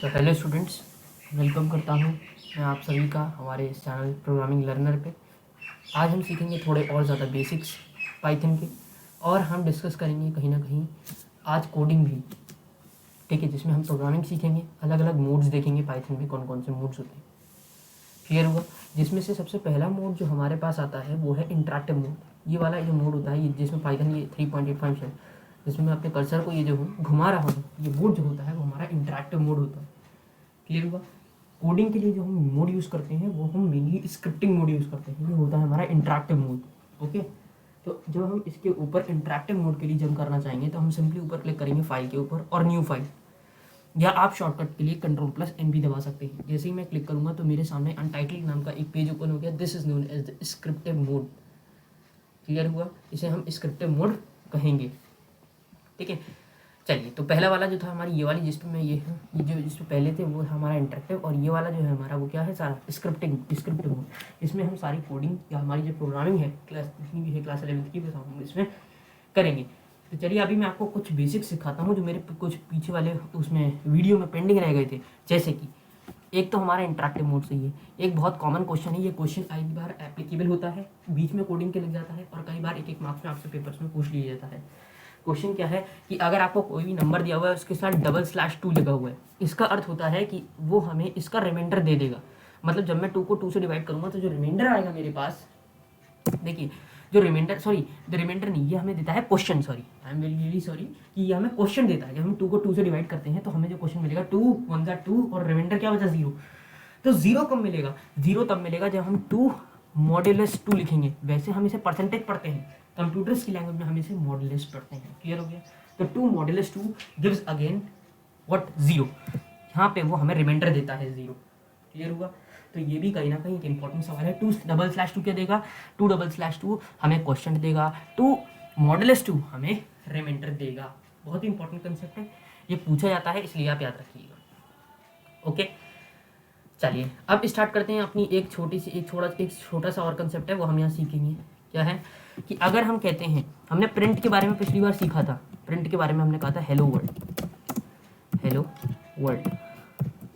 तो hello students, welcome करता हूँ मैं आप सभी का हमारे इस चैनल प्रोग्रामिंग लर्नर पे। आज हम सीखेंगे थोड़े और ज़्यादा बेसिक्स पाइथन के, और हम डिस्कस करेंगे कहीं ना कहीं आज कोडिंग भी, ठीक है, जिसमें हम प्रोग्रामिंग सीखेंगे, अलग अलग मोड्स देखेंगे पाइथन में कौन कौन से मोड्स होते हैं। क्लियर हुआ? जिसमें से सबसे पहला मोड जो हमारे पास आता है वो है इंटरेक्टिव मोड। ये वाला जो मोड होता है, ये जिसमें पाइथन ये 3.85 है, जिसमें मैं अपने कर्सर को ये जो घुमा रहा हूँ, ये मोड जो होता है वो हमारा इंटरेक्टिव मोड होता है। क्लियर हुआ? कोडिंग के लिए जो हम मोड यूज़ करते हैं वो हम मेनली स्क्रिप्टिंग मोड यूज़ करते हैं, ये होता है हमारा इंटरेक्टिव मोड। ओके, तो जब हम इसके ऊपर इंटरेक्टिव मोड के लिए जंप करना चाहेंगे तो हम सिंपली ऊपर क्लिक करेंगे फाइल के ऊपर और न्यू फाइल, या आप शॉर्टकट के लिए Ctrl+N भी दबा सकते हैं। जैसे ही मैं क्लिक करूँगा तो मेरे सामने अनटाइटल्ड नाम का एक पेज ओपन हो गया। This is known as the scriptive mode. Clear हुआ? इसे हम स्क्रिप्टिव मोड कहेंगे। ठीक है, चलिए, तो पहला वाला जो था हमारी ये वाली, जिसपे मैं ये जो जिसपे पहले थे वो हमारा इंटरेक्टिव, और ये वाला जो है हमारा वो क्या है, सारा स्क्रिप्टिव मोड। इसमें हम सारी कोडिंग या हमारी जो प्रोग्रामिंग है क्लास जितनी भी है क्लास 11th की, बस हम इसमें करेंगे। तो चलिए अभी मैं आपको कुछ बेसिक्स सिखाता हूँ जो मेरे कुछ पीछे वाले उसमें वीडियो में पेंडिंग रह गए थे। जैसे कि एक तो हमारा इंटरेक्टिव मोड से ही है, एक बहुत कॉमन क्वेश्चन है, ये क्वेश्चन कई बार एप्लीकेबल होता है, बीच में कोडिंग के लग जाता है, और कई बार एक एक मार्क्स में आपसे पेपर्स में पूछ लिया जाता है। क्वेश्चन क्या है कि अगर आपको कोई भी नंबर दिया हुआ है उसके साथ $2 लगा हुआ है, इसका अर्थ होता है कि वो हमें इसका रिमाइंडर दे देगा। मतलब जब मैं 2 को 2 से डिवाइड करूंगा तो जो रिमाइंडर आएगा मेरे पास, देखिए, जो रिमाइंडर द रिमाइंडर नहीं, ये हमें देता है question, sorry, I am really sorry, कि ये हमें क्वेश्चन देता है। जब हम 2 को 2 से डिवाइड करते हैं तो हमें जो क्वेश्चन मिलेगा 2 1 2, और रिमाइंडर क्या बचा 0। तो 0 कब मिलेगा? 0 तब मिलेगा जब हम 2 मॉड्यूलस 2 लिखेंगे। वैसे हम इसे परसेंटेज पढ़ते हैं, कंप्यूटर्स की लैंग्वेज में हम इसे मॉड्यूलस पढ़ते हैं। क्लियर हो गया? तो 2 मॉड्यूलस 2 गिव्स अगेन व्हाट 0। यहाँ पे वो हमें रिमाइंडर देता है 0। क्लियर हुआ? तो ये भी कहीं ना कहीं एक इंपॉर्टेंट सवाल है। 2/2 क्या देगा? 2/2 हमें क्वेश्चन देगा, 2 मॉड्यूलस 2 हमें रिमाइंडर देगा। बहुत ही इंपॉर्टेंट कंसेप्ट है, ये पूछा जाता है, इसलिए आप याद रखिएगा। ओके, चलिए अब स्टार्ट करते हैं अपनी एक छोटा सा और कंसेप्ट है, वो हम यहाँ सीखेंगे। क्या है कि अगर हम कहते हैं, हमने प्रिंट के बारे में पिछली बार सीखा था, प्रिंट के बारे में हमने कहा था हेलो वर्ल्ड।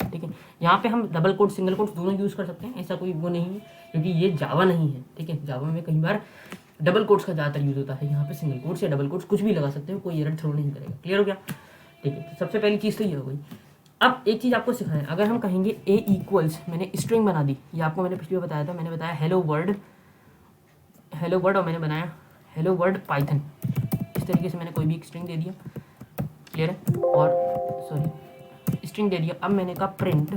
ठीक है, यहाँ पे हम डबल कोट सिंगल कोट दोनों यूज़ कर सकते हैं, ऐसा कोई वो नहीं है, क्योंकि ये जावा नहीं है। ठीक है, जावा में कई बार डबल कोट्स का ज़्यादातर यूज़ होता है, यहाँ पे सिंगल कोट्स या डबल कोट्स कुछ भी लगा सकते हो, कोई एरर थ्रो नहीं करेगा। क्लियर हो गया? ठीक है, तो सबसे पहली चीज़ तो ये हो गई। अब एक चीज़ आपको सिखाएं, अगर हम कहेंगे A इक्वल्स, मैंने स्ट्रिंग बना दी, ये आपको मैंने पिछली बार बताया था, मैंने बताया हेलो वर्ल्ड, और मैंने बनाया हेलो वर्ल्ड पाइथन। इस तरीके से मैंने कोई भी एक स्ट्रिंग दे दिया। क्लियर है? और सॉरी, स्ट्रिंग दे दिया। अब मैंने कहा प्रिंट,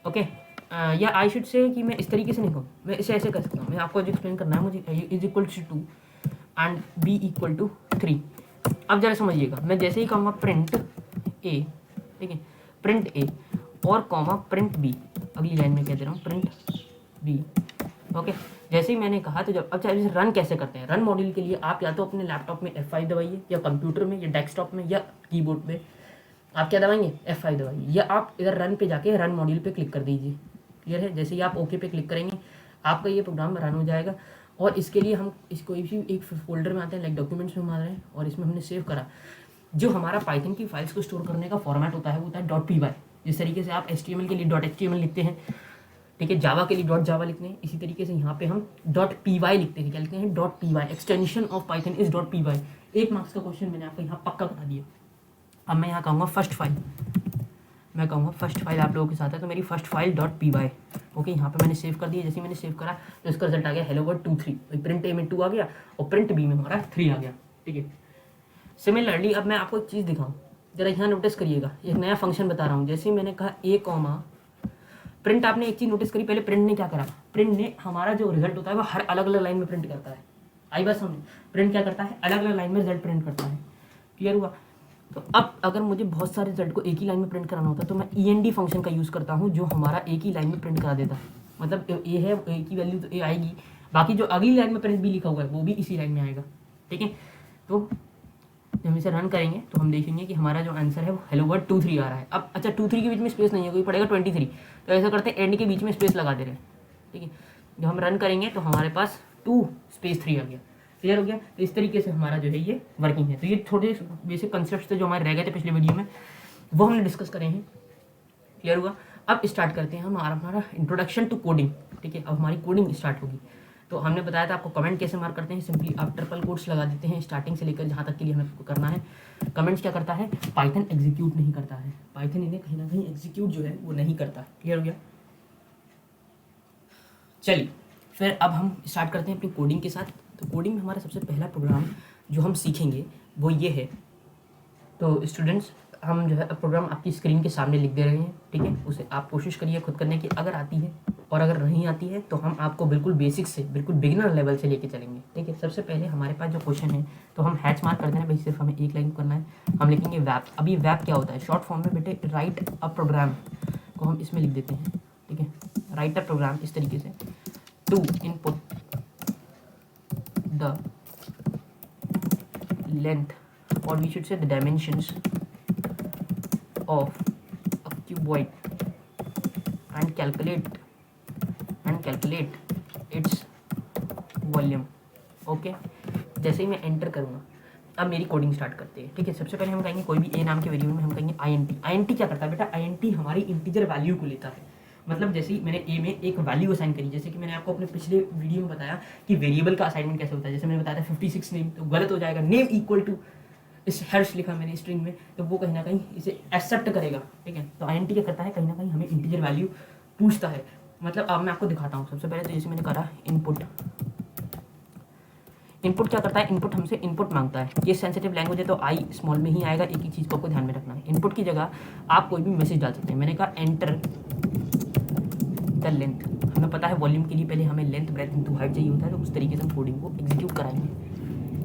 ओके, या आई शुड से कि मैं इस तरीके से नहीं कहूँ, मैं इसे ऐसे कर सकता हूँ, मैं आपको जो एक्सप्लेन करना है मुझे, is equal to 2 and B equal to 3। अब जरा समझिएगा, मैं जैसे ही कहूँगा प्रिंट ए, ठीक है, प्रिंट ए और कॉमा प्रिंट बी, अगली लाइन में कह दे रहा हूँ प्रिंट बी। ओके, जैसे ही मैंने कहा तो जब अब चाहे रन कैसे करते हैं, रन मॉड्यूल के लिए आप या तो अपने लैपटॉप में F5 दबाइए, या कंप्यूटर में, या डेस्कटॉप में, या कीबोर्ड पे आप क्या दबाएंगे, F5 दबाइए, या आप इधर रन पे जाके रन मॉड्यूल पे क्लिक कर दीजिए। क्लियर है? जैसे ही आप ओके पे क्लिक करेंगे आपका ये प्रोग्राम रन हो जाएगा। और इसके लिए हम इसको भी एक फोल्डर में आते हैं, लाइक डॉक्यूमेंट्स में मान रहे हैं, और इसमें हमने सेव करा। जो हमारा पाइथन की फाइल्स को स्टोर करने का फॉर्मेट होता है वो होता है .py। जिस तरीके से आप HTML के लिए .html लिखते हैं, ठीक है, जावा के लिए .java लिखते हैं, इसी तरीके से यहाँ पे हम .py लिखते हैं। क्या लिखते हैं? .py, extension of Python is .py। 1 marks का क्वेश्चन मैंने आपको यहाँ पक्का बता दिया। अब मैं यहाँ कहूँगा फर्स्ट फाइल, मैं कहूँगा फर्स्ट फाइल आप लोगों के साथ है, तो मेरी फर्स्ट फाइल .py। ओके, यहाँ पे मैंने सेव कर दिया। जैसे मैंने सेव करा तो इसका रिजल्ट आ गया हेलो वर्ल्ड 2 3। प्रिंट ए में 2 आ गया और प्रिंट बी में हमारा 3 आ गया। ठीक है, सिमिलरली अब मैं आपको एक चीज़ दिखाऊँ, जरा यहाँ नोटिस करिएगा, एक नया फंक्शन बता रहा हूँ। जैसे मैंने कहा ए कॉमा प्रिंट, आपने एक चीज़ नोटिस करी, पहले प्रिंट ने क्या करा, प्रिंट ने हमारा जो रिजल्ट होता है वो हर अलग अलग लाइन में प्रिंट करता है। आई बात समझ? प्रिंट क्या करता है? अलग अलग लाइन में रिजल्ट प्रिंट करता है। क्लियर हुआ? तो अब अगर मुझे बहुत सारे रिजल्ट को एक ही लाइन में प्रिंट कराना होता है तो मैं END फंक्शन का यूज़ करता हूँ, जो हमारा एक ही लाइन में प्रिंट करा देता है। मतलब ए है, ए की वैल्यू तो ए आएगी, बाकी जो अगली लाइन में प्रिंट भी लिखा हुआ है वो भी इसी लाइन में आएगा। ठीक है, तो जब हम इसे रन करेंगे तो हम देखेंगे कि हमारा जो आंसर है वो हेलो वर्ल्ड 2 3 आ रहा है। अब अच्छा, 2 3 के बीच में स्पेस नहीं है, कोई पड़ेगा 23, तो ऐसा करते हैं एंड के बीच में स्पेस लगा दे रहे हैं। ठीक है, जब हम रन करेंगे तो हमारे पास 2 स्पेस 3 आ गया। क्लियर हो गया? तो इस तरीके से हमारा जो है ये वर्किंग है। तो ये छोटे बेसिक कंसेप्ट थे जो हमारे रह गए थे पिछले वीडियो में, वो हमने डिस्कस करे हैं। क्लियर हुआ? अब स्टार्ट करते हैं हम हमारा इंट्रोडक्शन टू कोडिंग। ठीक है, अब हमारी कोडिंग स्टार्ट होगी। तो हमने बताया था आपको कमेंट कैसे मार्क करते हैं। सिंपली आप ट्रिपल कोट्स लगा देते हैं स्टार्टिंग से लेकर जहाँ तक के लिए हमें करना है। कमेंट्स क्या करता है? पाइथन एग्जीक्यूट नहीं करता है, पाइथन इन्हें कहीं ना कहीं एग्जीक्यूट जो है वो नहीं करता। क्लियर हो गया? चलिए फिर अब हम स्टार्ट करते हैं अपनी कोडिंग के साथ। तो कोडिंग में हमारा सबसे पहला प्रोग्राम जो हम सीखेंगे वो ये है। तो स्टूडेंट्स, हम जो है प्रोग्राम आपकी स्क्रीन के सामने लिख दे रहे हैं। ठीक है, उसे आप कोशिश करिए खुद करने की, अगर आती है, और अगर नहीं आती है तो हम आपको बिल्कुल बेसिक से, बिल्कुल बिगिनर लेवल से लेके चलेंगे। ठीक है, सबसे पहले हमारे पास जो क्वेश्चन है तो हम हैच मार्क कर देना भाई, सिर्फ हमें एक लाइन करना है। हम लिखेंगे वैप। अब ये वैप क्या होता है? शॉर्ट फॉर्म में बेटे राइट अ प्रोग्राम को हम इसमें लिख देते हैं। ठीक है, राइट अ प्रोग्राम इस तरीके से to input the length or we should say the dimensions of a cuboid and calculate its volume। Okay, जैसे ही मैं एंटर करूँगा अब मेरी कोडिंग स्टार्ट करते हैं। ठीक है, सबसे पहले हम कहेंगे कोई भी ए नाम के वेरिएबल में हम कहेंगे INT। INT क्या करता है बेटा? INT हमारी इंटीजर वैल्यू को लेता है। मतलब जैसे ही मैंने ए में एक वैल्यू असाइन करी, जैसे कि मैंने आपको अपने पिछले वीडियो में बताया कि वेरिएबल का असाइनमेंट कैसे होता है। जैसे मैंने बताया था 56 नेम, तो गलत हो जाएगा। नेम इक्वल टू इस हर्ष लिखा मैंने स्ट्रिंग में, तो वो कहीं ना कहीं इसे एक्सेप्ट करेगा। ठीक है, तो INT क्या करता है? कहीं ना कहीं हमें इंटीजर वैल्यू पूछता है। मतलब अब मैं आपको दिखाता हूँ। सबसे पहले तो जैसे मैंने करा इनपुट क्या करता है? इनपुट हमसे इनपुट मांगता है। ये सेंसिटिव लैंग्वेज है तो आई स्मॉल में ही आएगा। एक ही चीज़ को आपको ध्यान में रखना है, इनपुट की जगह आप कोई भी मैसेज डाल सकते हैं। मैंने कहा एंटर द लेंथ। हमें पता है वॉल्यूम के लिए पहले हमें लेंथ ब्रेथ इनटू हाइट चाहिए होता है, तो उस तरीके से हम कोडिंग को एग्जीक्यूट कराएंगे।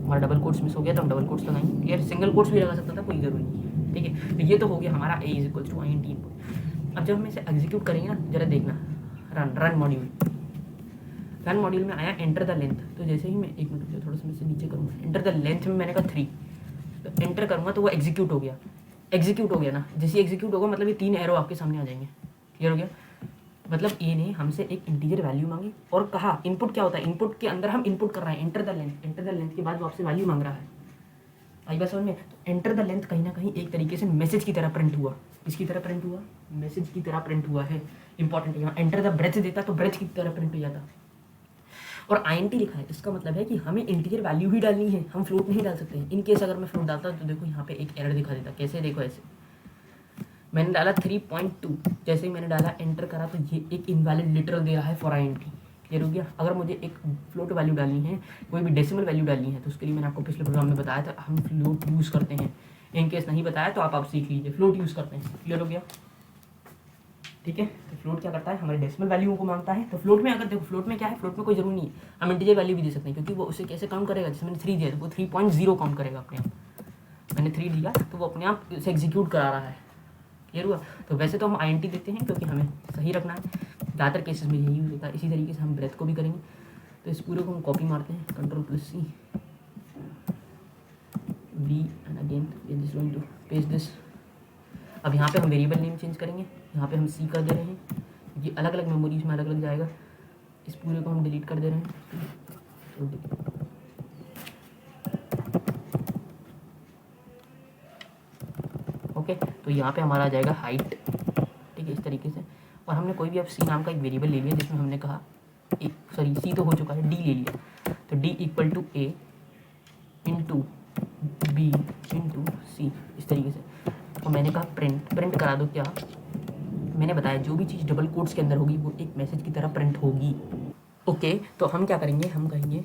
हमारा डबल कोट्स मिस हो गया तो हम डबल कोट्स लगाएंगे। यार सिंगल कोट्स भी लगा सकता था, कोई ज़रूरी नहीं। ठीक है, तो ये तो हो गया हमारा A = INT इनपुट। अब जब हम इसे एग्जीक्यूट करेंगे ना, जरा देखना, रन मॉड्यूल में आया एंटर द लेंथ। तो जैसे ही मैं एक मिनट थोड़ा सा मैं इसे नीचे करूँगा, एंटर द लेंथ में मैंने कहा 3, तो एंटर करूँगा तो वो एग्जीक्यूट हो गया ना। जैसे एग्जीक्यूट होगा मतलब ये 3 एरो आपके सामने आ जाएंगे। क्लियर हो गया? मतलब ए ने हमसे एक इंटीजर वैल्यू मांगी और कहा इनपुट क्या होता है? इनपुट के अंदर हम इनपुट कर रहे हैं एंटर द लेंथ के बाद वो आपसे वैल्यू मांग रहा है। आई बात समझ में? तो एंटर द लेंथ कहीं ना कहीं एक तरीके से मैसेज की तरह प्रिंट हुआ। किसकी तरह प्रिंट हुआ? मैसेज की तरह प्रिंट हुआ है। इंपॉर्टेंट है, यहाँ एंटर द ब्रेथ देता तो ब्रेथ की तरह प्रिंट हो जाता। और INT लिखा है, इसका मतलब है कि हमें इंटीजर वैल्यू ही डालनी है, हम फ्लोट नहीं डाल सकते हैं। इन केस अगर मैं फ्लोट डालता तो देखो यहाँ पे एक एरर दिखा देता। कैसे? देखो ऐसे मैंने डाला 3.2, जैसे ही मैंने डाला एंटर करा तो ये एक इनवैलिड लिटरल दे रहा है फॉर INT। क्लियर हो गया? अगर मुझे एक फ्लोट वैल्यू डालनी है, कोई भी डेसिमल वैल्यू डालनी है, तो उसके लिए मैंने आपको पिछले प्रोग्राम में बताया था हम फ्लोट यूज़ करते हैं। इन केस नहीं बताया तो आप सीख लीजिए, फ्लोट यूज़ करते हैं। क्लियर हो गया? ठीक है, तो फ्लोट क्या करता है? हमारे डेसिमल वैल्यू को मांगता है। तो फ्लोट में अगर देखो, फ्लोट में क्या है? फ्लोट में कोई जरूरी नहीं है, हम इंटीजर वैल्यू भी दे सकते हैं, क्योंकि वो उसे कैसे काउंट करेगा? जैसे मैंने 3 दिया तो वो 3.0 काउंट करेगा अपने आप। मैंने 3 दिया तो वो अपने आप उसे एग्जीक्यूट करा रहा है। क्लियर हुआ? तो वैसे तो हम INT देते हैं क्योंकि हमें सही रखना है, ज़्यादातर केसेस में यही यूज़ होता है। इसी तरीके से हम ब्रेथ को भी करेंगे। तो इस पूरे को हम कॉपी मारते हैं, Ctrl+C V and again we are just going to paste this. अब यहाँ पे हम वेरिएबल नेम चेंज करेंगे, यहाँ पे हम C कर दे रहे हैं, ये अलग अलग मेमोरीज में अलग अलग जाएगा। इस पूरे को हम डिलीट कर दे रहे हैं। ओके, तो यहाँ पे हमारा आ जाएगा हाइट। ठीक है, इस तरीके से। और हमने कोई भी अब C नाम का एक वेरिएबल ले लिया, जिसमें हमने कहा C तो हो चुका है, D ले लिया। तो D = A × B × C, इस तरीके से। और मैंने कहा प्रिंट करा दो। क्या मैंने बताया? जो भी चीज़ डबल कोट्स के अंदर होगी वो एक मैसेज की तरह प्रिंट होगी। ओके, तो हम क्या करेंगे? हम कहेंगे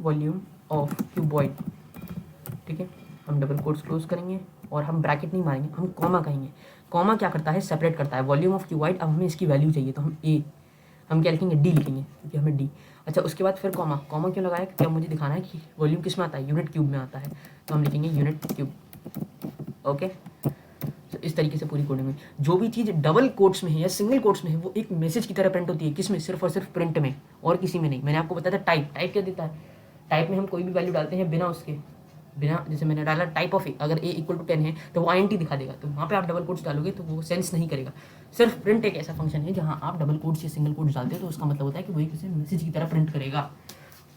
वॉल्यूम ऑफ क्यूबॉइड। ठीक है, हम डबल कोट्स क्लोज करेंगे और हम ब्रैकेट नहीं मारेंगे, हम कॉमा कहेंगे। कॉमा क्या करता है? सेपरेट करता है। वॉल्यूम ऑफ क्यूबॉइड, अब हमें इसकी वैल्यू चाहिए तो हम क्या लिखेंगे? D लिखेंगे, क्योंकि हमें D। अच्छा, उसके बाद फिर कॉमा क्यों लगाया? क्योंकि अब मुझे दिखाना है कि वॉल्यूम किस में आता है? यूनिट क्यूब में आता है, तो हम लिखेंगे यूनिट क्यूब। ओके, तो इस तरीके से पूरी कोडिंग में जो भी चीज़ डबल कोट्स में है या सिंगल कोट्स में है वो एक मैसेज की तरह प्रिंट होती है। किस में? सिर्फ और सिर्फ प्रिंट में, और किसी में नहीं। मैंने आपको बताया था टाइप क्या देता है? टाइप में हम कोई भी वैल्यू डालते हैं बिना जैसे मैंने डाला टाइप ऑफ ए, अगर A = 10 है तो वो INT दिखा देगा। तो वहाँ पे आप डबल कोट्स डालोगे तो वो सेंस नहीं करेगा। सिर्फ प्रिंट एक ऐसा फंक्शन है जहाँ आप डबल कोट्स या सिंगल कोट्स डालते हो तो उसका मतलब होता है कि वही किसी मैसेज की तरह प्रिंट करेगा।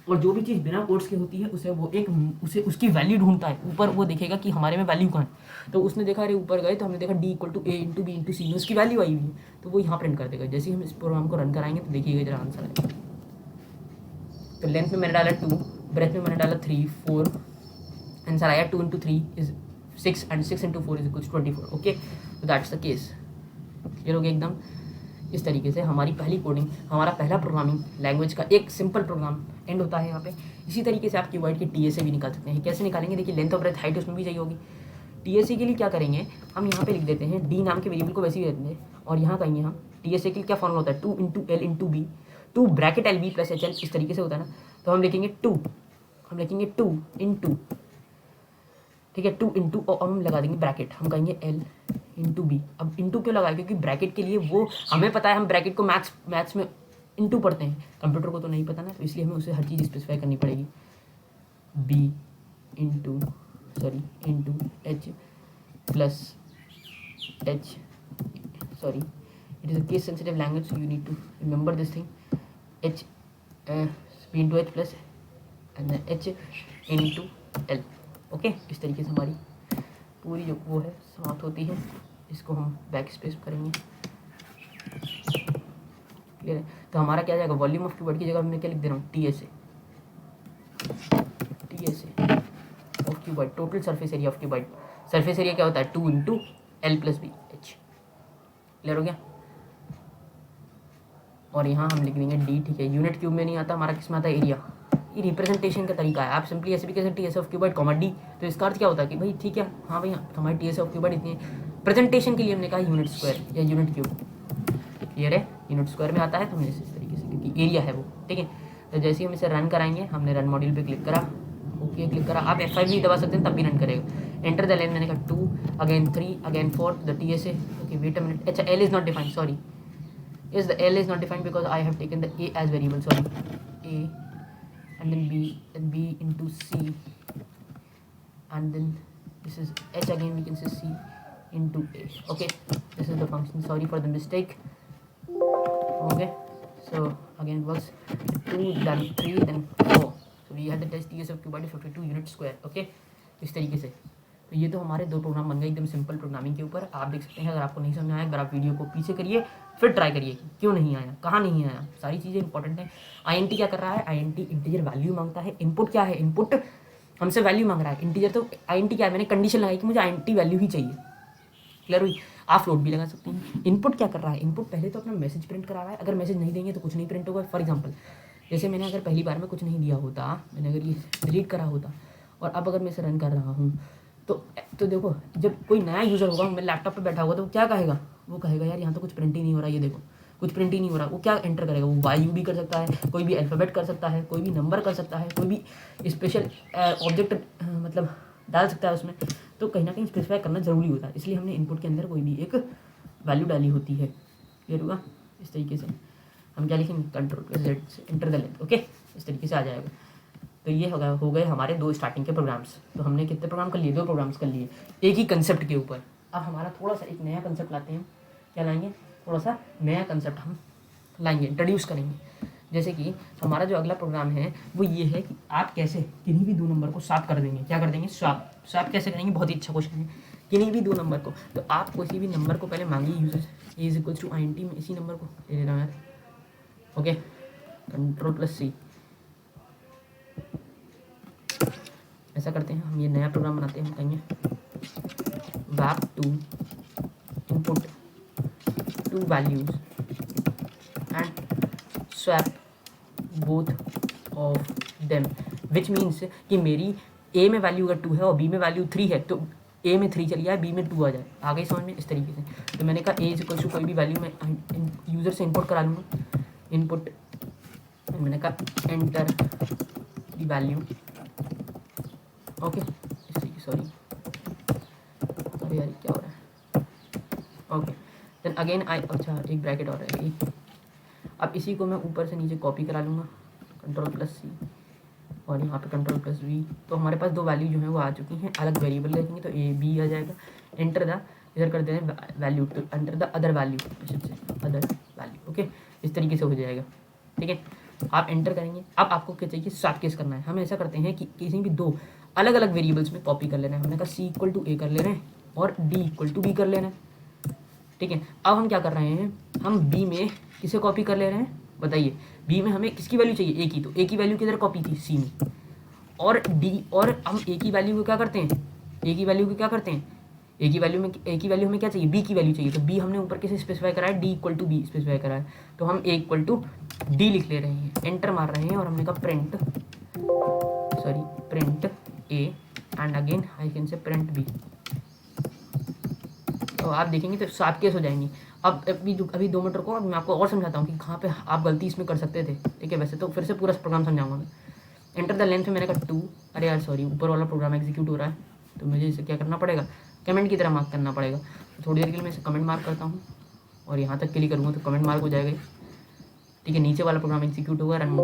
और जो भी चीज़ बिना कोट्स के होती है उसे वो एक उसे उसकी वैल्यू ढूंढता है, ऊपर वो देखेगा कि हमारे में वैल्यू कहाँ है। तो उसने देखा अरे ऊपर गए तो हमने देखा D equal to A into B into C में उसकी वैल्यू आई हुई है, तो वो यहाँ प्रिंट कर देगा। जैसे ही हम इस प्रोग्राम को रन कराएंगे तो देखिएगा जरा आंसर आएगा। तो लेंथ में मैंने डाला 2, ब्रेथ में मैंने डाला 3 4, आंसर आया 2 into 3 is 6 and 6 into 4 is equal to 24। Okay, तो दैट्स द केस। क्लियर हो गया एकदम। इस तरीके से हमारी पहली कोडिंग, हमारा पहला प्रोग्रामिंग लैंग्वेज का एक सिंपल प्रोग्राम एंड होता है यहाँ पे। इसी तरीके से आप कीवर्ड के टीएसए भी निकाल सकते हैं। कैसे निकालेंगे, देखिए लेंथ ऑफ ब्रेथ हाइट उसमें भी चाहिए होगी। टीएसए के लिए क्या करेंगे, हम यहाँ पे लिख देते हैं डी नाम के वेरिएबल को वैसे ही रख देंगे, और यहाँ कहेंगे हम टीएसए के लिए क्या फॉर्मूला होता है 2 into L into B, 2 bracket L B plus H L, इस तरीके से होता है ना। तो हम लिखेंगे 2 इंटू, ठीक है 2 इंटू, और हम लगा देंगे ब्रैकेट, हम कहेंगे एल इंटू बी। अब इंटू क्यों लगाया, क्योंकि ब्रैकेट के लिए वो हमें पता है, हम ब्रैकेट को मैथ्स में इंटू पढ़ते हैं, कंप्यूटर को तो नहीं पता ना, तो इसलिए हमें उसे हर चीज़ स्पेसिफाई करनी पड़ेगी। B into H plus H, sorry it is a case sensitive language, so you need to remember this thing. H B into H plus and H into L. Okay, इस तरीके से हमारी पूरी जो वो है समाप्त होती है। इसको हम बैक स्पेस करेंगे। क्लियर है। तो हमारा क्या जाएगा, वॉल्यूम ऑफ कीवर्ड की जगह मैं क्या लिख दे रहा हूँ, TSA of cuboid, total surface area of cuboid. Surface area क्या होता है 2 into L plus B H. Clear हो गया। और यहाँ हम लिख देंगे डी, ठीक है। यूनिट क्यूब में नहीं आता हमारा, किस में आता है, एरिया। ये रिप्रेजेंटेशन का तरीका है, आप सिंपली ऐसे भी कह सकते T S of क्यूबर्ड comma D. तो इसका अर्थ क्या होता है कि भाई ठीक है, हाँ भैया हमारी टी एस ऑफ क्यूबर्ड इतनी है। प्रेजेंटेशन के लिए हमने कहा यूनिट स्क्वायर या यूनिट क्यूब। क्लियर है, यूनिट स्क्वायर में आता है, तो हमने इस तरीके से, क्योंकि एरिया है वो, ठीक है। तो जैसे ही हम इसे रन कराएंगे, हमने रन मॉड्यूल पे क्लिक करा, ओके क्लिक करा, आप F5 भी दबा सकते हैं तब भी रन करेगा। एंटर द लाइन, मैंने कहा 2 again 3 again 4 the T S A. Okay wait a minute, अच्छा L is not defined, sorry is the L is not defined because I have taken the A as variable, sorry, A and then B and B into C and then this is H again, we can say C into A. Okay, this is the function, sorry for the mistake. Okay, so again works 2 then 3 then 4, so we had the test TS of q/52 unit square. Okay, इस तरीके से। तो ये तो हमारे 2 programme बन गए एकदम सिंपल प्रोग्रामिंग के ऊपर। आप देख सकते हैं, अगर आपको नहीं समझ आया, अगर आप वीडियो को पीछे करिए फिर ट्राई करिए क्यों नहीं आया, कहाँ नहीं आया, सारी चीज़ें इंपॉर्टेंट है। आईएनटी क्या कर रहा है, आईएनटी इंटीजर वैल्यू मांगता है। इनपुट क्या है, इनपुट हमसे वैल्यू मांग रहा है। इंटीजर तो आईएनटी क्या है, मैंने कंडीशन लगाई कि मुझे आईएनटी वैल्यू ही चाहिए। क्लियर हुई। आप फ्लोट भी लगा सकते हैं। इनपुट क्या कर रहा है, इनपुट पहले तो अपना मैसेज प्रिंट करा रहा है। अगर मैसेज नहीं देंगे तो कुछ नहीं प्रिंट होगा। फॉर एग्जाम्पल, जैसे मैंने अगर पहली बार में कुछ नहीं दिया होता, मैंने अगर ये डिलीट करा होता और अब अगर मैं इसे रन कर रहा हूँ तो देखो, जब कोई नया यूज़र होगा, मेरे लैपटॉप पे बैठा होगा, तो क्या कहेगा, वो कहेगा यार यहाँ तो कुछ प्रिंट ही नहीं हो रहा, ये देखो कुछ प्रिंट ही नहीं हो रहा। वो क्या एंटर करेगा, वो वायु भी कर सकता है, कोई भी अल्फ़ाबेट कर सकता है, कोई भी नंबर कर सकता है, कोई भी स्पेशल ऑब्जेक्ट मतलब डाल सकता है उसमें। तो कहीं ना कहीं स्पेसिफाई करना ज़रूरी होता है, इसलिए हमने इनपुट के अंदर कोई भी एक वैल्यू डाली होती है। क्लियर होगा। इस तरीके से हम क्या लिखेंगे, Ctrl+Z से एंटर द लेंथ। ओके, इस तरीके से आ जाएगा। तो ये हो गए हमारे 2 स्टार्टिंग के प्रोग्राम्स। तो हमने कितने प्रोग्राम कर लिए, 2 प्रोग्राम्स कर लिए एक ही कंसेप्ट के ऊपर। अब हमारा थोड़ा सा एक नया कंसेप्ट लाते हैं। क्या लाएंगे, थोड़ा सा नया कंसेप्ट हम लाएंगे, इंट्रोड्यूस करेंगे। जैसे कि हमारा जो अगला प्रोग्राम है वो ये है कि आप कैसे किन्हीं भी 2 नंबर को स्वैप कर देंगे। क्या कर देंगे, स्वैप कैसे करेंगे, बहुत ही अच्छा क्वेश्चन है। किन्हीं भी 2 नंबर को, तो आप किसी भी नंबर को पहले मांगिए user is equal to INT में इसी नंबर को ले लेना है। ओके, Ctrl+C ऐसा करते हैं हम। ये नया प्रोग्राम बनाते हैं, हम कहेंगे wrap to input 2 values and swap both of them, which means कि मेरी A में वैल्यू अगर 2 है और B में वैल्यू 3 है, तो A में 3 चली जाए, B में 2 आ जाए। आ गई समझ में। इस तरीके से तो मैंने कहा A इज इक्वल टू कोई भी वैल्यू मैं यूज़र से इनपुट करा लूँगा। इनपुट मैंने कहा एंटर द वैल्यू। ओके, इस तरीके, सॉरी अरे यार क्या हो रहा है। ओके, देन अगेन अच्छा एक ब्रैकेट और है। अब इसी को मैं ऊपर से नीचे कॉपी करा लूँगा, Ctrl+C और यहाँ पे Ctrl+V। तो हमारे पास 2 वैल्यू जो है वो आ चुकी हैं। अलग वेरिएबल लिखेंगे तो A B आ जाएगा। एंटर द, इधर कर दें वैल्यू, तो enter the other value, other value. Okay, इस तरीके से हो जाएगा। ठीक है, आप एंटर करेंगे। अब आपको क्या चाहिए, स्वैप केस करना है। हम ऐसा करते हैं कि किसी भी दो अलग अलग वेरिएबल्स में कॉपी कर लेना है। हमने कहा सी इक्वल टू ए कर ले रहे हैं और डी इक्वल टू बी कर लेना है, ठीक है। अब हम क्या कर रहे हैं, हम बी में किसे कॉपी कर ले रहे हैं बताइए, बी में हमें किसकी वैल्यू चाहिए, ए की, तो ए की वैल्यू किधर कॉपी थी, सी में। और डी, और हम ए की वैल्यू को क्या करते हैं, ए की वैल्यू को क्या करते हैं, ए की वैल्यू हमें क्या चाहिए, बी की वैल्यू चाहिए, तो बी हमने ऊपर कैसे स्पेसिफाई करा है, D equal to B specify करा है, तो हम ए इक्वल टू डी लिख ले रहे हैं, एंटर मार रहे हैं और हमने कहा print A and again I can say print B. तो आप देखेंगे तो स्वैप केस हो जाएंगी। अब अभी 2 मिनट रुको, अब मैं आपको और समझाता हूँ कि कहाँ पे आप गलती इसमें कर सकते थे, ठीक है। वैसे तो फिर से पूरा प्रोग्राम समझाऊंगा मैं। एंटर द लेंथ में मैंने कहा 2, अरे यार सॉरी, ऊपर वाला प्रोग्राम एग्जीक्यूट हो रहा है, तो मुझे इसे क्या करना पड़ेगा, कमेंट की तरह मार्क करना पड़ेगा। तो थोड़ी देर के लिए मैं इसे कमेंट मार्क करता हूँ और यहाँ तक क्लिक करूँगा तो कमेंट मार्क हो जाएगा, ठीक है। नीचे वाला प्रोग्राम एग्जीक्यूट होगा, run.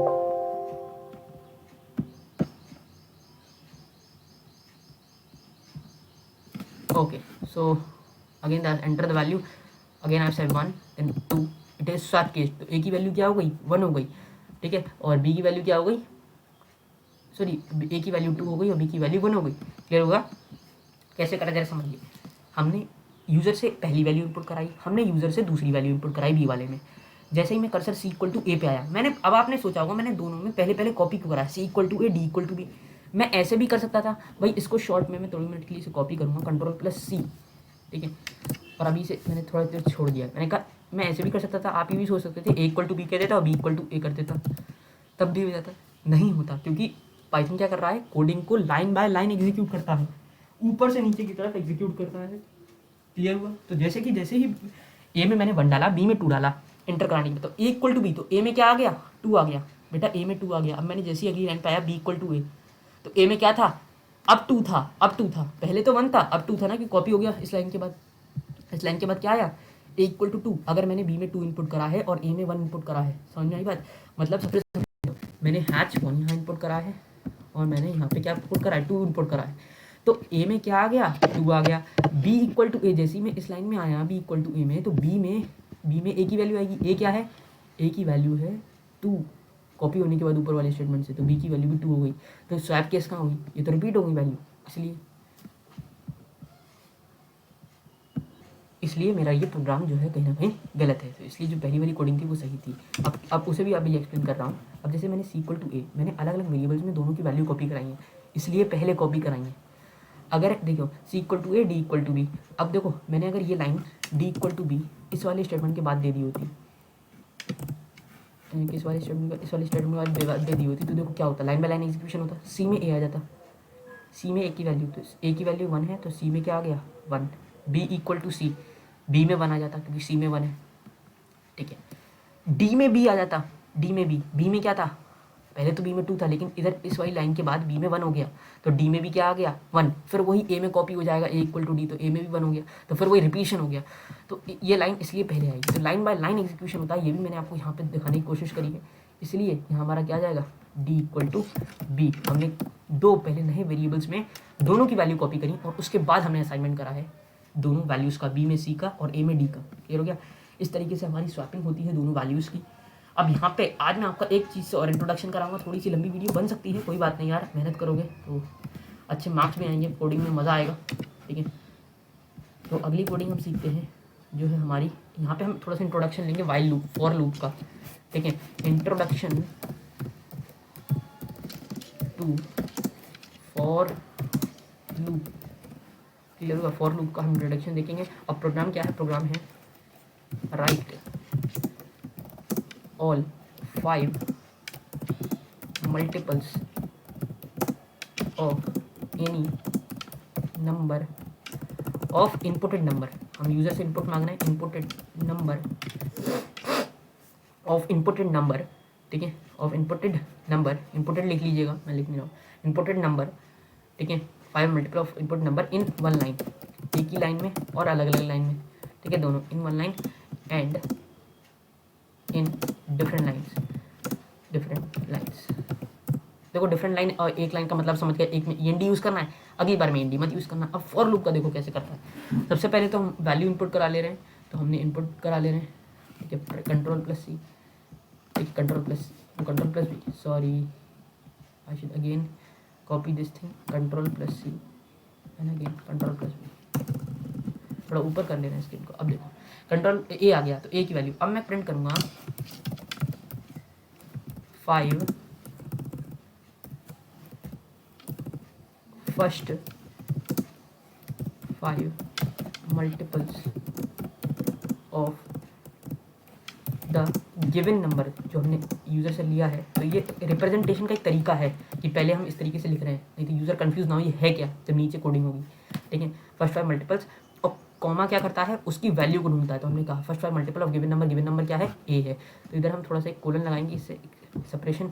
Okay, so again that enter the value, again I said 1 then 2, it is swap case. तो ए की वैल्यू क्या हो गई, 1 हो गई, ठीक है, और बी की वैल्यू क्या हो गई, सॉरी ए की वैल्यू 2 हो गई और बी की वैल्यू 1 हो गई। क्लियर होगा, कैसे करा जरा समझिए। हमने यूज़र से पहली वैल्यू इनपुट कराई, हमने यूज़र से दूसरी वैल्यू इनपुट कराई बी वाले में। जैसे ही मैं कर्सर सी इक्वल टू ए पे आया, मैंने, अब आपने सोचा होगा मैंने दोनों में पहले कॉपी क्यों कराया, C equal to A, D equal to B. मैं ऐसे भी कर सकता था भाई, इसको शॉर्ट में मैं थोड़ी मिनट के लिए इसे कॉपी करूँगा, कंट्रोल+C, ठीक है। और अभी से मैंने थोड़ा देर छोड़ दिया, मैंने कहा मैं ऐसे भी कर सकता था, आप ये भी सोच सकते थे ए इक्वल टू बी कह देता और बी इक्वल टू ए कर देता, तब भी हो जाता। नहीं होता, क्योंकि पाइथन क्या कर रहा है, कोडिंग को लाइन बाय लाइन एग्जीक्यूट करता है, ऊपर से नीचे की तरफ एग्जीक्यूट करता है। क्लियर हुआ। तो जैसे ही ए में मैंने 1 डाला, बी में 2 डाला, एंटर कराने में, तो ए इक्वल टू बी, तो ए में क्या आ गया, 2 आ गया बेटा, ए में 2 आ गया। अब मैंने जैसे ही अगली लाइन पे आया बी इक्वल टू ए, तो ए में क्या था, अब 2 था, पहले तो 1 था, अब 2 था ना, कि कॉपी हो गया। इस लाइन के बाद क्या आया, ए इक्वल टू 2। अगर मैंने बी में 2 इनपुट करा है और ए में 1 इनपुट करा है, समझ में आई बात, मतलब सबसे मैंने हैच 1 यहाँ इनपुट करा है और मैंने यहाँ पे क्या इनपुट करा है, 2 इनपुट करा है, तो ए में क्या आ गया, 2 आ गया। बी इक्वल टू ए, जैसे ही मैं इस लाइन में आया बी इक्वल टू ए में, तो बी में ए की वैल्यू आएगी, ए क्या है, ए की वैल्यू है 2, कॉपी होने के बाद ऊपर वाले स्टेटमेंट से, तो बी की वैल्यू भी 2 हो गई। तो स्वैप केस कहाँ हुई, ये तो रिपीट हो गई वैल्यू, इसलिए मेरा ये प्रोग्राम जो है कहीं ना कहीं गलत है। तो इसलिए जो पहली वाली कोडिंग थी वो सही थी। अब उसे भी अभी एक्सप्लेन कर रहा हूँ। अब जैसे मैंने सी इक्वल टू ए, मैंने अलग अलग वेरिएबल्स में दोनों की वैल्यू कॉपी कराई है, इसलिए पहले कॉपी कराई है। अगर देखो C equal to A, D equal to B, अब देखो मैंने अगर ये line D equal to B इस वाले स्टेटमेंट के बाद दे दी होती, इस वाले स्टेटमेंट के बाद दे दी होती, तो देखो क्या होता, लाइन बाय लाइन एग्जीक्यूशन होता, सी में ए आ जाता, सी में ए की वैल्यू, तो ए की वैल्यू 1 है, तो सी में क्या आ गया 1, B equal to C, B में 1 आ जाता क्योंकि सी में 1 है, ठीक है। डी में बी आ जाता, डी में बी में क्या था, पहले तो बी में 2 था, लेकिन इधर इस वाली लाइन के बाद बी में 1 हो गया, तो डी में भी क्या आ गया 1, फिर वही ए में कॉपी हो जाएगा, ए इक्वल टू डी, तो ए में भी 1 हो गया, तो फिर वही रिपीशन हो गया। तो ये लाइन इसलिए पहले आएगी, तो लाइन बाय लाइन एग्जीक्यूशन होता है, ये भी मैंने आपको यहाँ पे दिखाने की कोशिश करी है। इसलिए यहाँ हमारा क्या आ जाएगा, डी इक्वल टू बी, हमने दो पहले नए वेरिएबल्स में दोनों की वैल्यू कॉपी करी और उसके बाद हमने असाइनमेंट करा है दोनों वैल्यूज़ का, बी में सी का और ए में डी का। क्लियर हो गया। इस तरीके से हमारी स्वैपिंग होती है दोनों वैल्यूज़ की। अब यहाँ पे आज मैं आपका एक चीज़ से और इंट्रोडक्शन कराऊंगा, थोड़ी सी लंबी वीडियो बन सकती है, कोई बात नहीं यार, मेहनत करोगे तो अच्छे मार्क्स भी आएंगे, कोडिंग में मज़ा आएगा, ठीक है। तो अगली कोडिंग हम सीखते हैं जो है हमारी, यहाँ पे हम थोड़ा सा इंट्रोडक्शन लेंगे वाइल लूप, फॉर लूप का, ठीक है। Introduction to for loop, clear होगा। फॉर लूप का हम इंट्रोडक्शन देखेंगे। अब प्रोग्राम क्या है, प्रोग्राम है right all 5 multiples of any number of inputted number, हम यूजर से इनपुट मांगना है, inputted number of inputted number, ठीक है, ऑफ इनपुटेड नंबर, इनपुटेड लिख लीजिएगा, मैं लिख नहीं रहा हूँ, इनपुटेड नंबर, ठीक है, 5 multiple of input number in 1 line, एक ही लाइन में और अलग अलग लाइन में, ठीक है, दोनों इन 1 line and in different lines, देखो डिफरेंट लाइन और एक लाइन का मतलब समझ गया, एक में END यूज़ करना है, अगली बार में END मत यूज़ करना। अब फॉर लूप का देखो कैसे करता है। सबसे पहले तो हम वैल्यू इनपुट करा ले रहे हैं, तो हमने इनपुट करा ले रहे हैं, ठीक है, कंट्रोल+C, ठीक है, control plus+ control plus B, sorry I should again copy this thing, control plus C and again control plus B, थोड़ा ऊपर कर लेना स्क्रीन को। अब देखो कंट्रोल ए आ गया, तो ए की वैल्यू अब मैं प्रिंट करूँगा 5 first 5 multiples of the given number जो हमने यूज़र से लिया है। तो ये रिप्रेजेंटेशन का एक तरीका है कि पहले हम इस तरीके से लिख रहे हैं, नहीं तो यूज़र कंफ्यूज ना हो ये है क्या, जब नीचे कोडिंग होगी। ठीक है, फर्स्ट 5 मल्टीपल्स, और कॉमा क्या करता है, उसकी वैल्यू को ढूंढता है। तो हमने कहा first 5 multiple of given number क्या है, ए है। तो इधर हम थोड़ा सा एक कोलन लगाएंगे, इससे सेपरेशन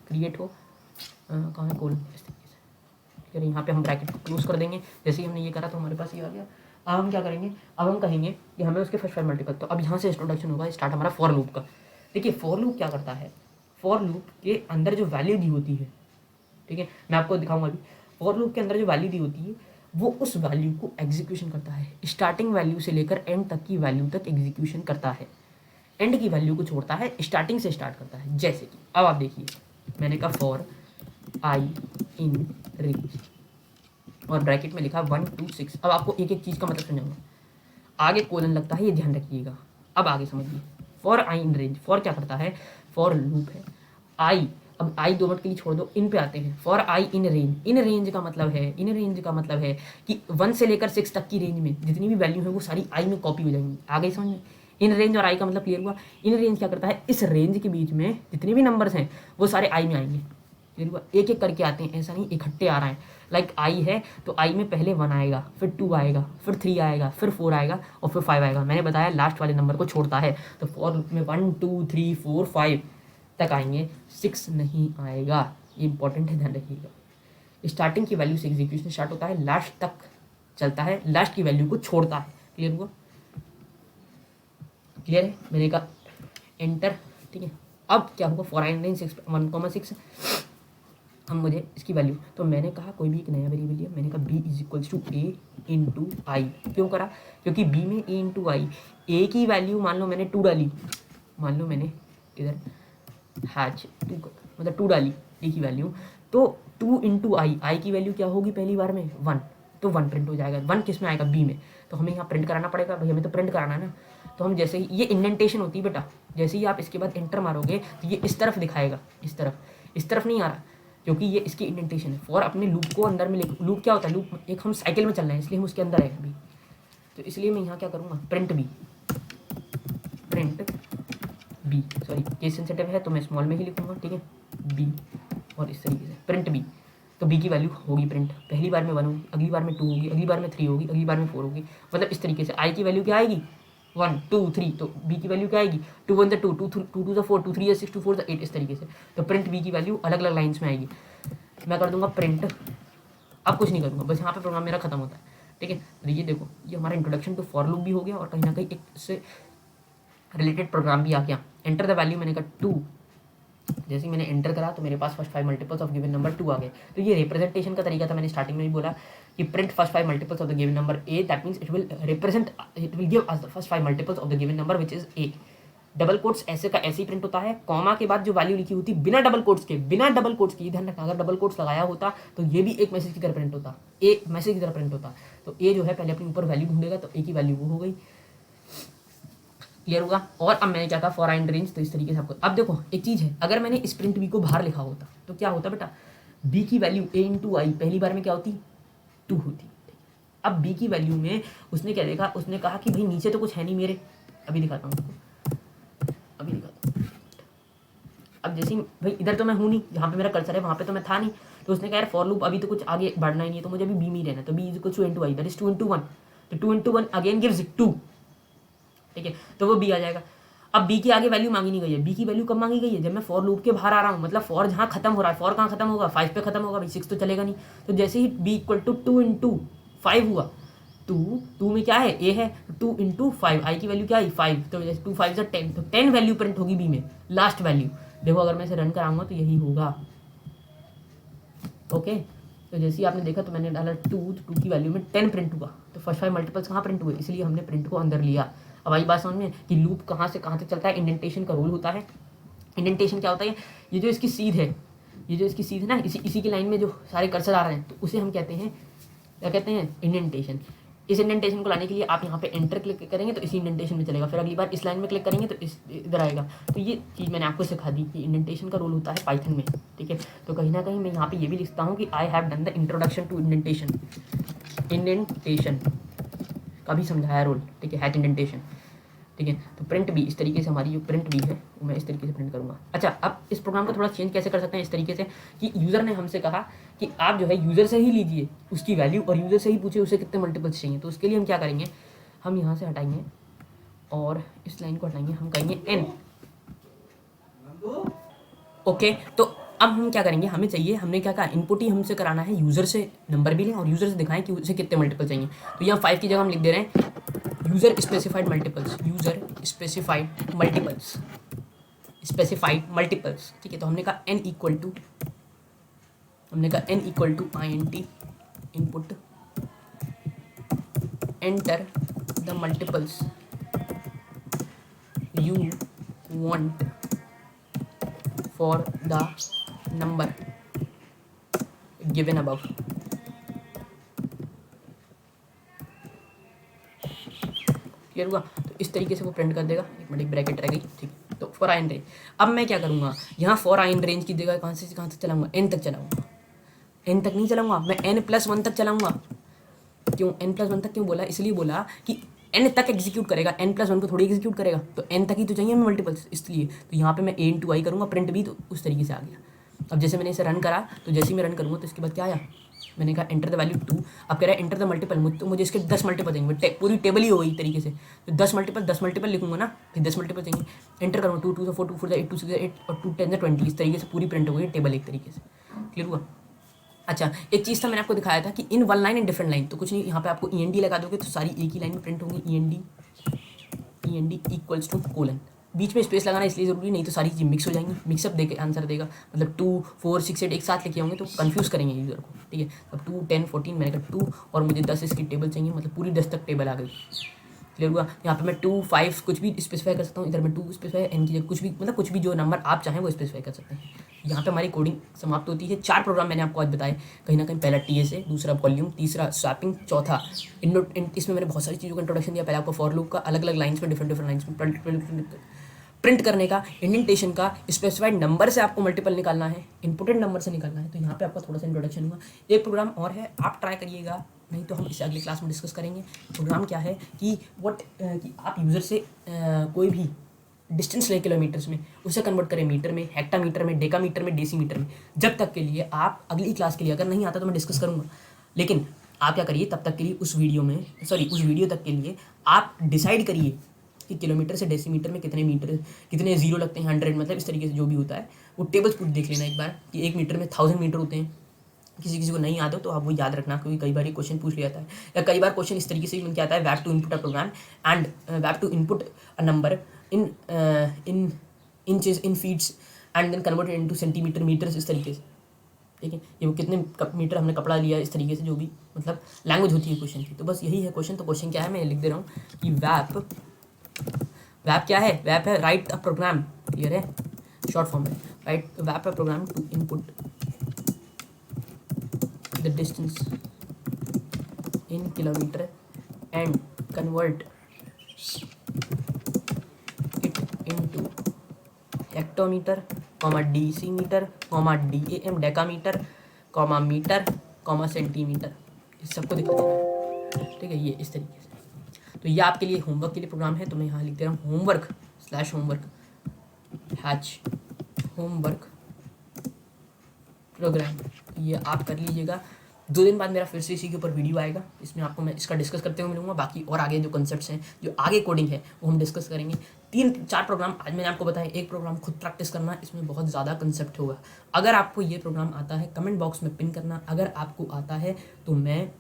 क्रिएट हो। कहाँ है कोलन, इस तरीके से। ठीक है, यहाँ पे हम ब्रैकेट को क्लोज कर देंगे। जैसे ही हमने ये करा तो हमारे पास ये आ गया। अब हम क्या करेंगे, अब हम कहेंगे कि हमें उसके फर्स्ट 5 मल्टीपल। तो अब यहाँ से इंट्रोडक्शन होगा स्टार्ट हमारा फॉर लूप का। देखिए फॉर लूप क्या करता है, फॉर लूप के अंदर जो वैल्यू दी होती है, ठीक है मैं आपको दिखाऊंगा अभी। फॉर लूप के अंदर जो वैल्यू दी होती है वो उस वैल्यू को एग्जीक्यूशन करता है, स्टार्टिंग वैल्यू से लेकर एंड तक की वैल्यू तक एग्जीक्यूशन करता है। एंड की वैल्यू को छोड़ता है, स्टार्टिंग से स्टार्ट करता है। जैसे कि अब आप देखिए, मैंने कहा फॉर आई इन रेंज और ब्रैकेट में लिखा 1 2 6। अब आपको एक एक चीज़ का मतलब समझाऊंगा, आगे कोलन लगता है, ये ध्यान रखिएगा। अब आगे समझिए, for I in range, for क्या करता है, फॉर लूप है। आई, अब आई 2 मिनट के लिए छोड़ दो, इन पे आते हैं। For I in range, in range का मतलब है, इन रेंज का मतलब है कि 1 से लेकर 6 तक की रेंज में जितनी भी वैल्यू है वो सारी आई में कॉपी हो जाएंगी। आगे समझ में, इन रेंज और आई का मतलब क्लियर हुआ। इन रेंज क्या करता है, इस रेंज के बीच में जितने भी नंबर्स हैं वो सारे आई में आएंगे। क्लियर हुआ, एक एक करके आते हैं, ऐसा नहीं इकट्ठे आ रहा है। लाइक आई है तो आई में पहले 1 आएगा, फिर 2 आएगा, फिर 3 आएगा, फिर 4 आएगा और फिर 5 आएगा। मैंने बताया लास्ट वाले नंबर को छोड़ता है। तो फॉर लूप में 1 2 3 4 5 तक आएंगे, 6 नहीं आएगा। ये इंपॉर्टेंट है, ध्यान रखिएगा। स्टार्टिंग की वैल्यू से एग्जीक्यूशन स्टार्ट होता है, लास्ट तक चलता है, लास्ट की वैल्यू को छोड़ता है। क्लियर हुआ, क्लियर है। मैंने कहा एंटर, ठीक है। अब क्या होगा, फॉर आई इन रेंज 1,6 हम मुझे इसकी वैल्यू, तो मैंने कहा कोई भी एक नया वेरिएबल लिया, मैंने कहा B is equals to A into I. क्यों करा, क्योंकि बी में ए इंटू आई, ए की वैल्यू मान लो मैंने 2 डाली, मान लो मैंने इधर हैच 2 मतलब 2 डाली ए की वैल्यू, तो 2 इंटू आई की वैल्यू क्या होगी पहली बार में 1, तो 1 प्रिंट हो जाएगा। 1 किस में आएगा, बी में, तो हमें यहाँ प्रिंट कराना पड़ेगा भाई, हमें तो प्रिंट कराना है ना। तो हम जैसे ही ये इंडेंटेशन होती है बेटा, जैसे ही आप इसके बाद एंटर मारोगे तो ये इस तरफ दिखाएगा, इस तरफ नहीं आ रहा क्योंकि ये इसकी इंडेंटेशन है। फॉर अपने लूप को अंदर में लूप क्या होता है, लूप एक हम साइकिल में चल रहे हैं इसलिए हम उसके अंदर है अभी। तो इसलिए मैं यहाँ क्या करूँगा, print B, sorry case sensitive है तो मैं स्मॉल में ही लिखूंगा, ठीक है, बी, और इस तरीके से प्रिंट बी। तो बी की वैल्यू होगी प्रिंट, पहली बार में 1 होगी, अगली बार में 2 होगी, अगली बार में 3 होगी, अगली बार में 4 होगी। मतलब इस तरीके से आई की वैल्यू क्या आएगी 1 2 3, तो बी की वैल्यू क्या आएगी 2 1 2 2 2 4 2 3 6 2 4 8, इस तरीके से। तो प्रिंट बी की वैल्यू अलग अलग लाइन्स में आएगी। मैं कर दूंगा प्रिंट, अब कुछ नहीं करूँगा, बस यहाँ पे प्रोग्राम मेरा खत्म होता है, ठीक है। तो ये देखो, ये हमारा इंट्रोडक्शन टू फॉर लूप भी हो गया और कहीं ना कहीं एक इससे रिलेटेड प्रोग्राम भी आ गया। एंटर द वैल्यू, मैंने कहा 2, जैसे ही मैंने एंटर करा तो मेरे पास first 5 multiples of given number 2 आ गए। तो ये रिप्रेजेंटेशन का तरीका था, मैंने स्टार्टिंग में भी बोला कि print first 5 multiples of the given number A, that means it will give us the first 5 multiples of the given number which is a. Double quotes ऐसे का ऐसे ही प्रिंट होता है, कॉमा के बाद जो वैल्यू लिखी होती बिना डबल कोट्स के, ध्यान रखना, अगर डबल कोट्स लगाया होता तो ये भी एक मैसेज की तरह प्रिंट होता, ए मैसेज की तरह प्रिंट होता। तो ए जो है पहले अपने ऊपर वैल्यू ढूंढेगा, तो ए की वैल्यू वो हो गई। क्लियर हुआ। और अब मैंने क्या कहा फॉर आई इन रेंज, तो इस तरीके से आपको, अब देखो एक चीज़ है, अगर मैंने इस प्रिंट बी को बाहर लिखा होता तो क्या होता बेटा, बी की वैल्यू ए इंटू आई पहली बार में क्या होती 2 होती। अब बी की वैल्यू में उसने क्या देखा, उसने कहा कि भाई नीचे तो कुछ है नहीं मेरे, अभी दिखाता हूँ आपको, अभी दिखाता हूँ। अब जैसे ही भाई इधर तो मैं हूँ नहीं, जहाँ पे मेरा कर्सर है वहाँ पे तो मैं था नहीं, तो उसने कहा यार फॉर लूप अभी तो कुछ आगे बढ़ना ही नहीं है, तो मुझे अभी बी में ही रहना, तो B is equal to into I, that is 2 into 1, तो 2 इंटू 1 अगेन गिव्स 2, ठीक है, तो वो बी आ जाएगा। अब बी की आगे वैल्यू मांगी नहीं गई है, बी की वैल्यू कब मांगी गई है, जब मैं फॉर लूप के बाहर आ रहा हूँ, मतलब फॉर जहाँ खत्म हो रहा है, फॉर कहाँ खत्म होगा 5 पे खत्म होगा, भाई 6 तो चलेगा नहीं। तो जैसे ही बी इक्वल टू 2 इंटू 5 हुआ, 2 में क्या है ए है, 2 इंटू 5, आई की वैल्यू क्या है 5, तो जैसे 2 5 10, तो 10 वैल्यू प्रिंट होगी बी में, लास्ट वैल्यू। देखो अगर मैं इसे रन कराऊंगा तो यही होगा, ओके। तो जैसे ही आपने देखा तो मैंने डाला 2 की वैल्यू में 10 प्रिंट हुआ, तो फर्स्ट 5 मल्टीपल्स कहाँ प्रिंट हुए, इसलिए हमने प्रिंट को अंदर लिया। अब आई बात समझ में कि लूप कहाँ से कहाँ तक चलता है, इंडेंटेशन का रोल होता है, इंडेंटेशन क्या होता है? ये जो इसकी सीध है, ये जो इसकी सीध है ना, इसी की लाइन में जो सारे कर्सर आ रहे हैं, तो उसे हम कहते हैं, क्या कहते हैं? इंडेंटेशन। इस इंडेंटेशन को लाने के लिए आप यहाँ पे एंटर क्लिक करेंगे तो इसी इंडेंटेशन में चलेगा, फिर अगली बार इस लाइन में क्लिक करेंगे तो इधर आएगा। तो ये चीज़ मैंने आपको सिखा दी कि इंडेंटेशन का रोल होता है पाइथन में, ठीक है। तो कहीं ना कहीं मैं यहाँ पे ये भी लिखता हूँ कि I have done the introduction to indentation, indentation का भी समझाया रोल, ठीक है, हैच इंडेंटेशन, ठीक है। तो प्रिंट भी इस तरीके से, हमारी जो प्रिंट भी है वो मैं इस तरीके से प्रिंट करूँगा। अच्छा, अब इस प्रोग्राम को थोड़ा चेंज कैसे कर सकते हैं? इस तरीके से कि यूज़र ने हमसे कहा कि आप जो है यूज़र से ही लीजिए उसकी वैल्यू और यूज़र से ही पूछे उसे कितने मल्टीपल्स चाहिए। तो उसके लिए हम क्या करेंगे, हम यहाँ से हटाएंगे और इस लाइन को हटाएंगे, हम कहेंगे n। ओके, तो अब हम क्या करेंगे, हमें चाहिए, हमने क्या कहा, इनपुट ही हमसे कराना है, यूज़र से नंबर भी लें और यूज़र से दिखाएं कि उसे कितने मल्टीपल चाहिए। तो यहाँ 5 की जगह हम लिख दे रहे हैं user specified multiples, user specified multiples, specified multiples, ठीक है। तो हमने कहा n equal to int input enter the multiples you want for the number given above. Clear हुआ? तो इस तरीके से वो प्रिंट कर देगा। एक मिनट, ब्रैकेट रह गई, ठीक है। तो फॉर आई इन रेंज, अब मैं क्या करूँगा, यहाँ फॉर आई इन रेंज की जगह कहाँ से चलाऊँगा, n तक चलाऊँगा। n तक नहीं चलाऊँगा, मैं n+1 तक चलाऊँगा। क्यों n+1 तक क्यों बोला? इसलिए बोला कि n तक एग्जीक्यूट करेगा, n+1 को थोड़ी एग्जीक्यूट करेगा, तो n तक ही तो चाहिए हमें मल्टीपल्स, इसलिए। तो यहाँ पे मैं a × i करूँगा, प्रिंट भी तो उस तरीके से आ गया। अब जैसे मैंने इसे रन करा, तो जैसे ही मैं रन करूँगा तो इसके बाद क्या आया, मैंने कहा एंटर द वैल्यू 2। अब कह रहा है एंटर द मल्टीपल, तो मुझे इसके 10 मल्टीपल चाहिए, पूरी टेबल ही हो गई तरीके से। तो 10 मल्टीपल लिखूंगा ना, फिर 10 मल्टीपल चाहिए, एंटर करूँगा, 2 2 4 2 4 8 2 6 8 और 2 10 20, इस तरीके से पूरी प्रिंट हो गई टेबल एक तरीके से। क्लियर हुआ? अच्छा, एक चीज़ था मैंने आपको दिखाया था कि in one line and different line, तो कुछ नहीं, यहाँ पे आपको END लगा दोगे तो सारी एक ही लाइन में प्रिंट होंगी, END इक्वल्स टू कोलन, बीच में स्पेस लगाना इसलिए ज़रूरी, नहीं तो सारी चीज़ मिक्स हो जाएंगी, मिक्सअप देके आंसर देगा, मतलब 2 4 6 8 एक साथ लिखे होंगे तो कंफ्यूज करेंगे यूज़र को, ठीक है। अब 2 10 14 मैंने कहा 2 और मुझे 10 इसकी टेबल चाहिए, मतलब पूरी 10 तक टेबल आ गई। क्लियर हुआ? यहाँ पे मैं 2 5 कुछ भी स्पेसिफाई कर सकता हूँ, इधर मैं 2 स्पेसिफाई, n की जगह कुछ भी, मतलब कुछ भी जो नंबर आप चाहें वो स्पेसिफाई कर सकते हैं। यहाँ पे हमारी कोडिंग समाप्त होती है। 4 प्रोग्राम मैंने आपको आज बताए, कहीं ना कहीं पहला TSA, दूसरा वॉल्यूम, तीसरा स्वैपिंग, चौथा इसमें मैंने बहुत सारी चीज़ों का इंट्रोडक्शन दिया। पहले आपको फॉर लूप का अलग अलग लाइन्स में डिफरेंट लाइन्स में प्रिंट करने का, इंडेंटेशन का, स्पेसिफाइड नंबर से आपको मल्टीपल निकालना है, इम्पोर्टेंट नंबर से निकालना है। तो यहाँ पे आपका थोड़ा सा इंट्रोडक्शन हुआ। एक प्रोग्राम और है, आप ट्राई करिएगा, नहीं तो हम इसे अगली क्लास में डिस्कस करेंगे। प्रोग्राम क्या है कि कि आप यूज़र से कोई भी डिस्टेंस ले किलोमीटर्स में, उसे कन्वर्ट करें मीटर में, हेक्टामीटर में, डेकामीटर में, डेसीमीटर में। जब तक के लिए आप अगली क्लास के लिए, अगर नहीं आता तो मैं डिस्कस करूँगा, लेकिन आप क्या करिए तब तक के लिए उस वीडियो तक के लिए आप डिसाइड करिए कि किलोमीटर से डेसीमीटर में कितने जीरो लगते हैं, 100, मतलब इस तरीके से जो भी होता है वो टेबल्स पूरी देख लेना एक बार कि 1 मीटर में 1000 मीटर होते हैं। किसी को नहीं याद हो तो आप वो याद रखना, क्योंकि कई बार ये क्वेश्चन पूछ लिया जाता है, या कई बार क्वेश्चन इस तरीके से भी क्या आता है, वैप to input a programme and वैप to input a number in inches in feats and then converted into centimetre metres, इस तरीके से। ठीक है, ये वो कितने मीटर हमने कपड़ा लिया, इस तरीके से जो भी मतलब लैंग्वेज होती है क्वेश्चन की। तो बस यही है क्वेश्चन। तो क्वेश्चन क्या है, मैं लिख दे रहा हूँ कि वैप क्या है, वैप है राइट अ प्रोग्राम, क्लियर है, शॉर्ट फॉर्म है, राइट वैप a program to input the distance in kilometre and convert it into hectometre, decimetre, DAM decametre, metre, centimetre, इस सबको दिखा देना। ठीक है, ये इस तरीके से। तो ये आपके लिए होमवर्क के लिए प्रोग्राम है, तो मैं यहाँ लिख दे रहा हूँ होमवर्क हैच होमवर्क प्रोग्राम। ये आप कर लीजिएगा। 2 दिन बाद मेरा फिर से इसी के ऊपर वीडियो आएगा, इसमें आपको मैं इसका डिस्कस करते हुए मिलूंगा। बाकी और आगे जो कंसेप्ट्स हैं, जो आगे कोडिंग है, वो हम डिस्कस करेंगे। 3-4 प्रोग्राम आज मैंने आपको बताया, एक प्रोग्राम खुद प्रैक्टिस करना, इसमें बहुत ज़्यादा कंसेप्ट होगा। अगर आपको ये प्रोग्राम आता है कमेंट बॉक्स में पिन करना, अगर आपको आता है तो मैं,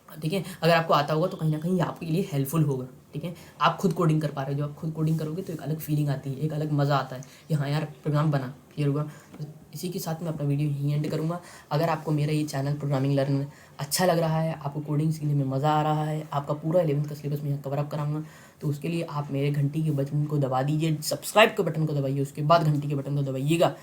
ठीक है, अगर आपको आता होगा तो कहीं ना कहीं आपके लिए हेल्पफुल होगा। ठीक है, आप खुद कोडिंग कर पा रहे हो, जो आप खुद कोडिंग करोगे तो एक अलग फीलिंग आती है, एक अलग मज़ा आता है कि हाँ यार प्रोग्राम बना। क्लियर हुआ? तो इसी के साथ मैं अपना वीडियो यहीं एंड करूँगा। अगर आपको मेरा ये चैनल प्रोग्रामिंग लर्न अच्छा लग रहा है, आपको कोडिंग सीखने में मज़ा आ रहा है, आपका पूरा 11th का सिलेबस मैं यहाँ कवर अप कराऊँगा, तो उसके लिए आप मेरे घंटी के बटन को दबा दीजिए, सब्सक्राइब के बटन को दबाइए, उसके बाद घंटी के बटन को दबाइएगा,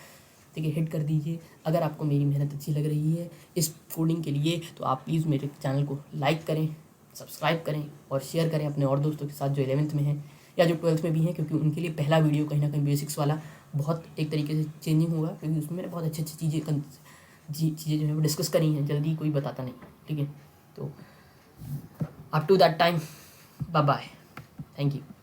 ठीक है, हिट कर दीजिए। अगर आपको मेरी मेहनत अच्छी लग रही है इस कोडिंग के लिए तो आप प्लीज़ मेरे चैनल को लाइक करें, सब्सक्राइब करें और शेयर करें अपने और दोस्तों के साथ जो 11th में हैं या जो 12th में भी हैं, क्योंकि उनके लिए पहला वीडियो कहीं ना कहीं बेसिक्स वाला बहुत एक तरीके से चेंजिंग होगा, क्योंकि उसमें मैंने बहुत अच्छी अच्छी चीज़ें जो है वो डिस्कस करी हैं, जल्दी कोई बताता नहीं, ठीक है। तो up to that time bye bye, thank you.